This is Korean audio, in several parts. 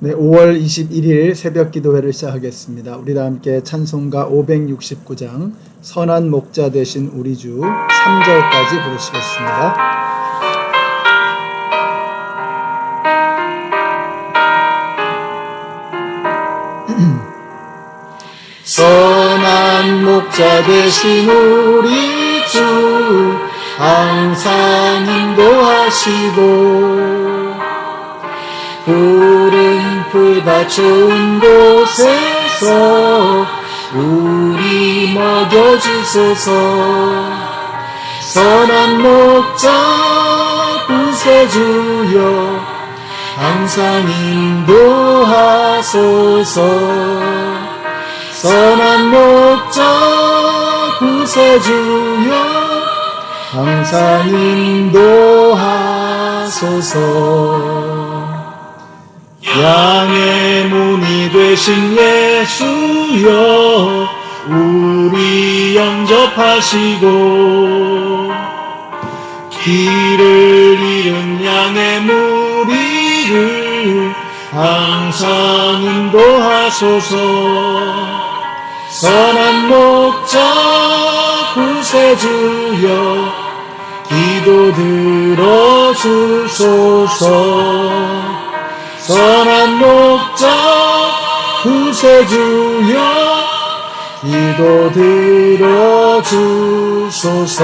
네, 5월 21일 새벽 기도회를 시작하겠습니다. 우리 다 함께 찬송가 569장 선한 목자 되신 우리 주 3절까지 부르시겠습니다. 선한 목자 되신 우리 주 항상 인도하시고 푸른 풀밭 좋은 곳에서 우리 먹여주소서. 선한 목자 구세주여 항상 인도하소서. 선한 목자 구세주여 항상 인도하소서. 양의 문이 되신 예수여 우리 영접하시고 길을 잃은 양의 무리를 항상 인도하소서. 선한 목자 구세주여 기도 들어주소서. 선한 목자 구세주여 기도 들어주소서.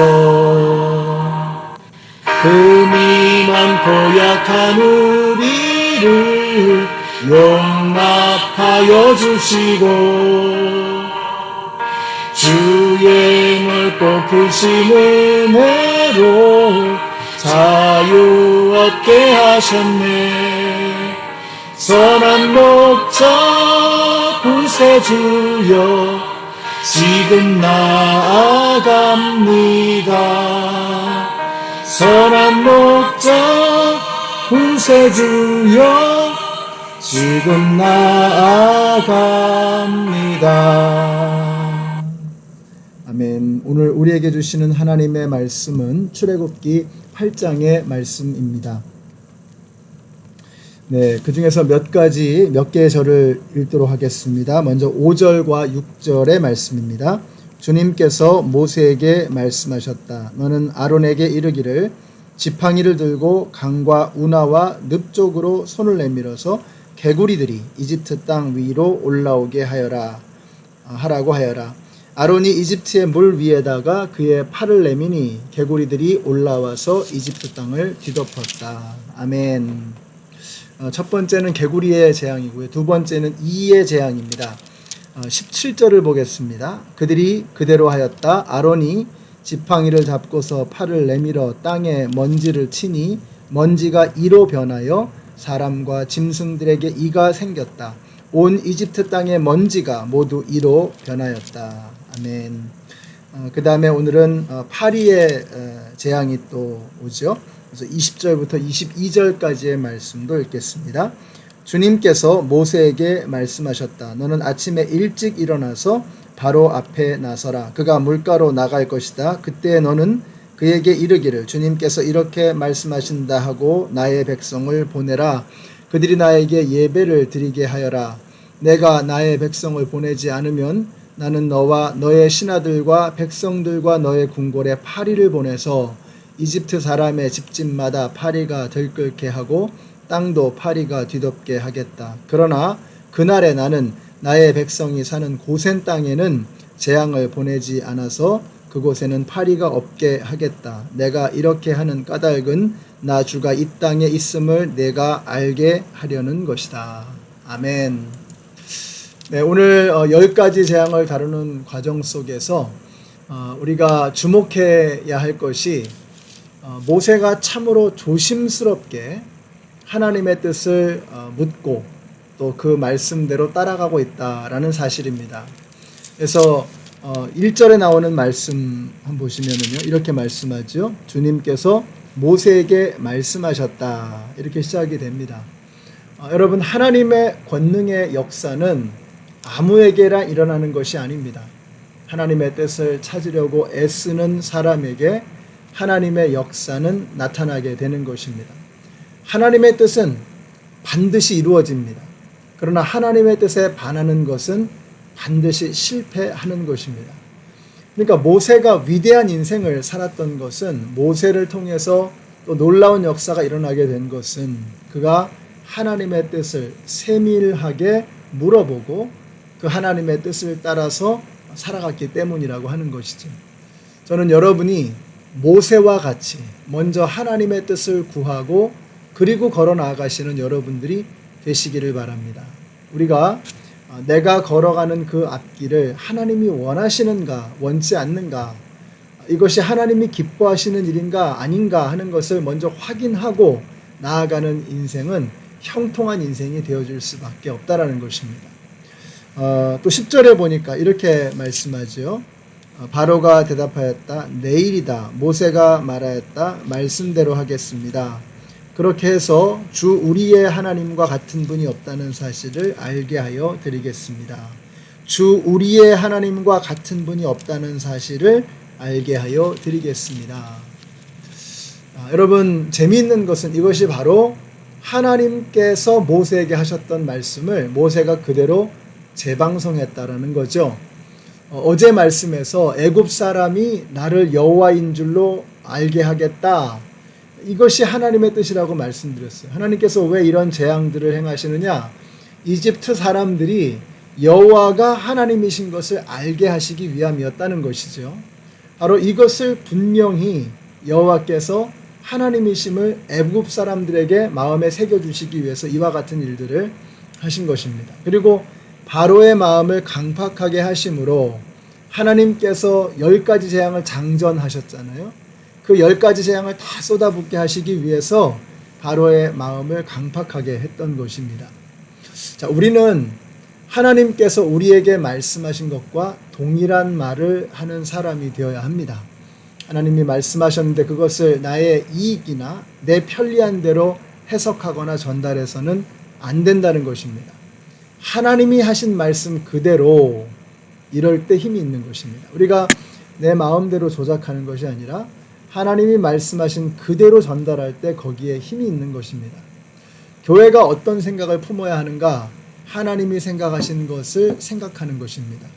금이 많고 약한 우리를 용납하여 주시고 주의 넓고 크신 은혜로 자유 얻게 하셨네. 선한 목자 구세주여 지금 나아갑니다. 선한 목자 구세주여 지금 나아갑니다. 아멘. 오늘 우리에게 주시는 하나님의 말씀은 출애굽기 8장의 말씀입니다. 네, 그 중에서 몇 개의 절을 읽도록 하겠습니다. 먼저 5절과 6절의 말씀입니다. 주님께서 모세에게 말씀하셨다. 너는 아론에게 이르기를 지팡이를 들고 강과 운하와 늪 쪽으로 손을 내밀어서 개구리들이 이집트 땅 위로 올라오게 하라고 하여라. 아론이 이집트의 물 위에다가 그의 팔을 내미니 개구리들이 올라와서 이집트 땅을 뒤덮었다. 아멘. 첫 번째는 개구리의 재앙이고요. 두 번째는 이의 재앙입니다. 17절을 보겠습니다. 그들이 그대로 하였다. 아론이 지팡이를 잡고서 팔을 내밀어 땅에 먼지를 치니 먼지가 이로 변하여 사람과 짐승들에게 이가 생겼다. 온 이집트 땅의 먼지가 모두 이로 변하였다. 아멘. 그 다음에 오늘은 파리의 재앙이 또 오죠. 그래서 20절부터 22절까지의 말씀도 읽겠습니다. 주님께서 모세에게 말씀하셨다. 너는 아침에 일찍 일어나서 바로 앞에 나서라. 그가 물가로 나갈 것이다. 그때 너는 그에게 이르기를 주님께서 이렇게 말씀하신다 하고 나의 백성을 보내라. 그들이 나에게 예배를 드리게 하여라. 내가 나의 백성을 보내지 않으면 나는 너와 너의 신하들과 백성들과 너의 궁궐에 파리를 보내서 이집트 사람의 집집마다 파리가 들끓게 하고 땅도 파리가 뒤덮게 하겠다. 그러나 그날에 나는 나의 백성이 사는 고센 땅에는 재앙을 보내지 않아서 그곳에는 파리가 없게 하겠다. 내가 이렇게 하는 까닭은 나 주가 이 땅에 있음을 내가 알게 하려는 것이다. 아멘. 네, 오늘 10가지 재앙을 다루는 과정 속에서 우리가 주목해야 할 것이 모세가 참으로 조심스럽게 하나님의 뜻을 묻고 또 그 말씀대로 따라가고 있다라는 사실입니다. 그래서 1절에 나오는 말씀 한번 보시면은요, 이렇게 말씀하죠. 주님께서 모세에게 말씀하셨다. 이렇게 시작이 됩니다. 여러분, 하나님의 권능의 역사는 아무에게나 일어나는 것이 아닙니다. 하나님의 뜻을 찾으려고 애쓰는 사람에게 하나님의 역사는 나타나게 되는 것입니다. 하나님의 뜻은 반드시 이루어집니다. 그러나 하나님의 뜻에 반하는 것은 반드시 실패하는 것입니다. 그러니까 모세가 위대한 인생을 살았던 것은, 모세를 통해서 또 놀라운 역사가 일어나게 된 것은 그가 하나님의 뜻을 세밀하게 물어보고 그 하나님의 뜻을 따라서 살아갔기 때문이라고 하는 것이죠. 저는 여러분이 모세와 같이 먼저 하나님의 뜻을 구하고 그리고 걸어 나아가시는 여러분들이 되시기를 바랍니다. 우리가 내가 걸어가는 그 앞길을 하나님이 원하시는가 원치 않는가, 이것이 하나님이 기뻐하시는 일인가 아닌가 하는 것을 먼저 확인하고 나아가는 인생은 형통한 인생이 되어질 수밖에 없다라는 것입니다. 또 10절에 보니까 이렇게 말씀하죠. 바로가 대답하였다. 내일이다. 모세가 말하였다. 말씀대로 하겠습니다. 그렇게 해서 주 우리의 하나님과 같은 분이 없다는 사실을 알게 하여 드리겠습니다. 주 우리의 하나님과 같은 분이 없다는 사실을 알게 하여 드리겠습니다. 여러분, 재미있는 것은 이것이 바로 하나님께서 모세에게 하셨던 말씀을 모세가 그대로 재방송했다라는 거죠. 어제 말씀에서 애굽 사람이 나를 여호와인 줄로 알게 하겠다, 이것이 하나님의 뜻이라고 말씀드렸어요. 하나님께서 왜 이런 재앙들을 행하시느냐? 이집트 사람들이 여호와가 하나님이신 것을 알게 하시기 위함이었다는 것이죠. 바로 이것을 분명히 여호와께서 하나님이심을 애굽 사람들에게 마음에 새겨주시기 위해서 이와 같은 일들을 하신 것입니다. 그리고 바로의 마음을 강팍하게 하심으로 하나님께서 10가지 재앙을 장전하셨잖아요. 그 10가지 재앙을 다 쏟아붓게 하시기 위해서 바로의 마음을 강팍하게 했던 것입니다. 자, 우리는 하나님께서 우리에게 말씀하신 것과 동일한 말을 하는 사람이 되어야 합니다. 하나님이 말씀하셨는데 그것을 나의 이익이나 내 편리한 대로 해석하거나 전달해서는 안 된다는 것입니다. 하나님이 하신 말씀 그대로 이럴 때 힘이 있는 것입니다. 우리가 내 마음대로 조작하는 것이 아니라 하나님이 말씀하신 그대로 전달할 때 거기에 힘이 있는 것입니다. 교회가 어떤 생각을 품어야 하는가? 하나님이 생각하신 것을 생각하는 것입니다.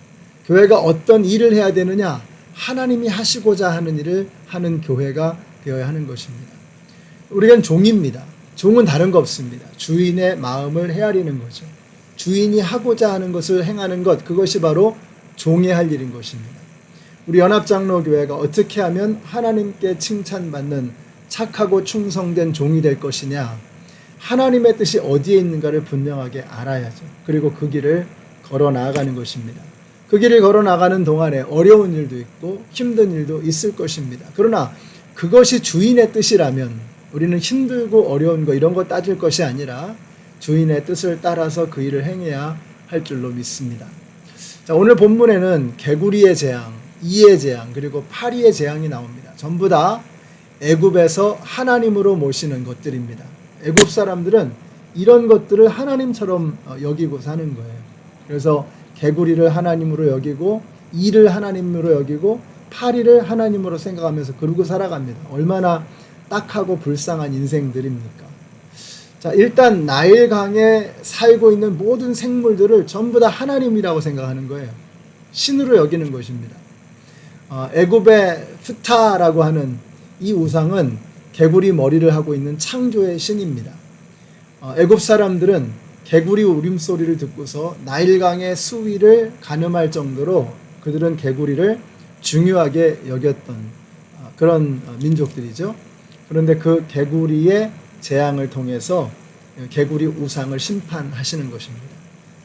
교회가 어떤 일을 해야 되느냐? 하나님이 하시고자 하는 일을 하는 교회가 되어야 하는 것입니다. 우리는 종입니다. 종은 다른 거 없습니다. 주인의 마음을 헤아리는 거죠. 주인이 하고자 하는 것을 행하는 것, 그것이 바로 종의 할 일인 것입니다. 우리 연합장로교회가 어떻게 하면 하나님께 칭찬받는 착하고 충성된 종이 될 것이냐? 하나님의 뜻이 어디에 있는가를 분명하게 알아야죠. 그리고 그 길을 걸어 나아가는 것입니다. 그 길을 걸어 나가는 동안에 어려운 일도 있고 힘든 일도 있을 것입니다. 그러나 그것이 주인의 뜻이라면 우리는 힘들고 어려운 거 이런 거 따질 것이 아니라 주인의 뜻을 따라서 그 일을 행해야 할 줄로 믿습니다. 자, 오늘 본문에는 개구리의 재앙, 이의 재앙, 그리고 파리의 재앙이 나옵니다. 전부 다 애굽에서 하나님으로 모시는 것들입니다. 애굽 사람들은 이런 것들을 하나님처럼 여기고 사는 거예요. 그래서 개구리를 하나님으로 여기고 이를 하나님으로 여기고 파리를 하나님으로 생각하면서 그러고 살아갑니다. 얼마나 딱하고 불쌍한 인생들입니까? 자, 일단 나일강에 살고 있는 모든 생물들을 전부 다 하나님이라고 생각하는 거예요. 신으로 여기는 것입니다. 애굽의 프타라고 하는 이 우상은 개구리 머리를 하고 있는 창조의 신입니다. 애굽 사람들은 개구리 울음소리를 듣고서 나일강의 수위를 가늠할 정도로 그들은 개구리를 중요하게 여겼던 그런 민족들이죠. 그런데 그 개구리의 재앙을 통해서 개구리 우상을 심판하시는 것입니다.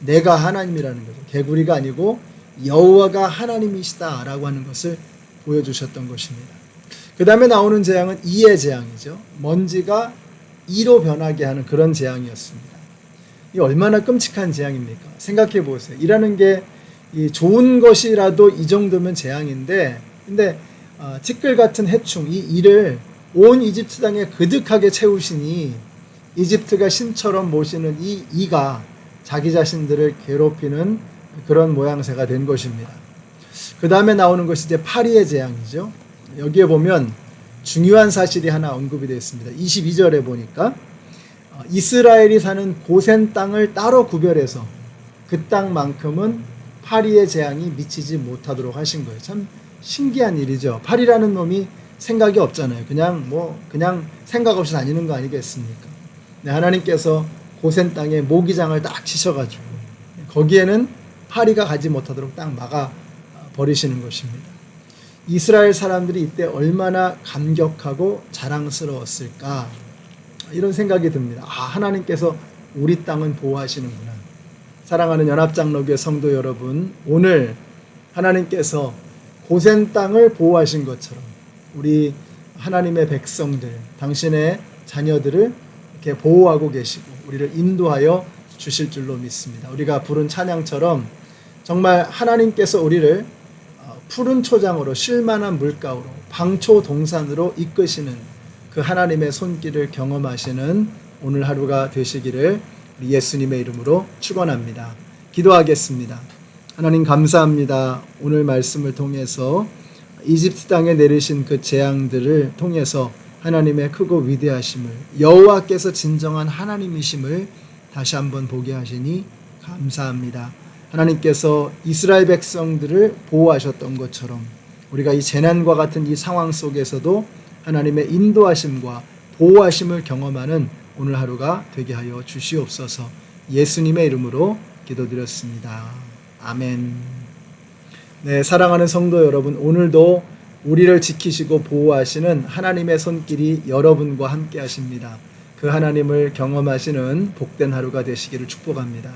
내가 하나님이라는 거죠. 개구리가 아니고 여호와가 하나님이시다라고 하는 것을 보여주셨던 것입니다. 그 다음에 나오는 재앙은 이의 재앙이죠. 먼지가 이로 변하게 하는 그런 재앙이었습니다. 이 얼마나 끔찍한 재앙입니까? 생각해 보세요. 이라는 게 좋은 것이라도 이 정도면 재앙인데, 근데 티끌 같은 해충, 이 이를 온 이집트 땅에 그득하게 채우시니 이집트가 신처럼 모시는 이 이가 자기 자신들을 괴롭히는 그런 모양새가 된 것입니다. 그 다음에 나오는 것이 이제 파리의 재앙이죠. 여기에 보면 중요한 사실이 하나 언급이 되어 있습니다. 22절에 보니까 이스라엘이 사는 고센 땅을 따로 구별해서 그 땅만큼은 파리의 재앙이 미치지 못하도록 하신 거예요. 참 신기한 일이죠. 파리라는 놈이 생각이 없잖아요. 그냥 생각 없이 다니는 거 아니겠습니까? 네, 하나님께서 고센 땅에 모기장을 딱 치셔가지고 거기에는 파리가 가지 못하도록 딱 막아 버리시는 것입니다. 이스라엘 사람들이 이때 얼마나 감격하고 자랑스러웠을까, 이런 생각이 듭니다. 하나님께서 우리 땅은 보호하시는구나. 사랑하는 연합장로교회 성도 여러분, 오늘 하나님께서 고센 땅을 보호하신 것처럼 우리 하나님의 백성들, 당신의 자녀들을 이렇게 보호하고 계시고 우리를 인도하여 주실 줄로 믿습니다. 우리가 부른 찬양처럼 정말 하나님께서 우리를 푸른 초장으로 쉴만한 물가로 방초동산으로 이끄시는 그 하나님의 손길을 경험하시는 오늘 하루가 되시기를 우리 예수님의 이름으로 축원합니다. 기도하겠습니다. 하나님 감사합니다. 오늘 말씀을 통해서 이집트 땅에 내리신 그 재앙들을 통해서 하나님의 크고 위대하심을, 여호와께서 진정한 하나님이심을 다시 한번 보게 하시니 감사합니다. 하나님께서 이스라엘 백성들을 보호하셨던 것처럼 우리가 이 재난과 같은 이 상황 속에서도 하나님의 인도하심과 보호하심을 경험하는 오늘 하루가 되게 하여 주시옵소서. 예수님의 이름으로 기도드렸습니다. 아멘. 네, 사랑하는 성도 여러분, 오늘도 우리를 지키시고 보호하시는 하나님의 손길이 여러분과 함께 하십니다. 그 하나님을 경험하시는 복된 하루가 되시기를 축복합니다.